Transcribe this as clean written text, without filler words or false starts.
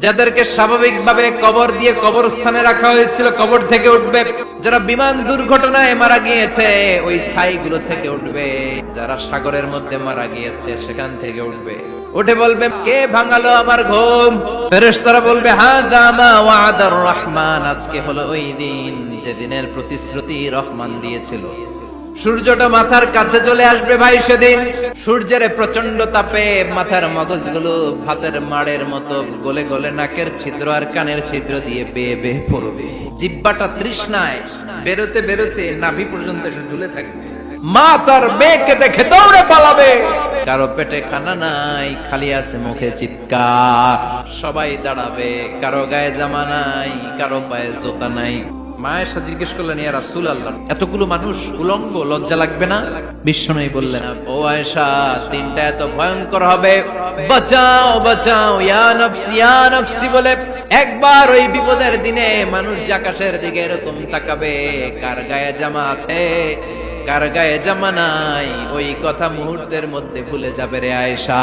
যাদেরকে স্বাভাবিকভাবে কবর দিয়ে কবরস্থানে রাখা হয়েছিল কবর থেকে উঠবে, যারা বিমান দুর্ঘটনায় মারা গিয়েছে ওই ছাইগুলো থেকে উঠবে, যারা সাগরের মধ্যে মারা গিয়েছে সেখান থেকে উঠবে, উঠে বলবে কে ভাঙালো আমার ঘুম? ফেরেশতারা বলবে হাযা মা ওয়া'দার রহমান, আজকে হলো ওই দিন যেদিনের প্রতিশ্রুতি রহমান দিয়েছিল। সূর্যটা মাথার কাছে চলে আসবে ভাই সেদিন। সূর্যের প্রচন্ড তাপে মাথার মগজগুলো ভাতের মাড়ের মতো গলে গলে নাকের ছিদ্র আর কানের ছিদ্র দিয়ে বেয়ে বেয়ে পড়বে। জিহ্বাটা তৃষ্ণায় বেরোতে বেরোতে নাভি পর্যন্ত এসে ঝুলে থাকবে। মা তার মেয়েকে দেখে দৌড়ে পালাবে। কারো পেটে খানা নাই, খালি আছে মুখে চিৎকার। সবাই দাঁড়াবে, কারো গায়ে জামা নাই, কারো পায়ে জুতা নাই। মায়ের সাথে জিজ্ঞেস করলেন ইয়া রাসূলুল্লাহ, এতগুলো মানুষ উলঙ্গ, লজ্জা লাগবে না? বিশ্বনবী বললেন ও আয়েশা, দিনটা এত ভয়ঙ্কর হবে, বাঁচাও বাঁচাও ইয়া নফসি ইয়া নফসি বলে একবার ওই বিপদের দিনে মানুষ আকাশের দিকে এরকম তাকাবে, কার গায়ে জামা আছে কার গায়ে জামা নাই, ওই কথা মুহূর্তের মধ্যে ভুলে যাবে রে আয়েশা।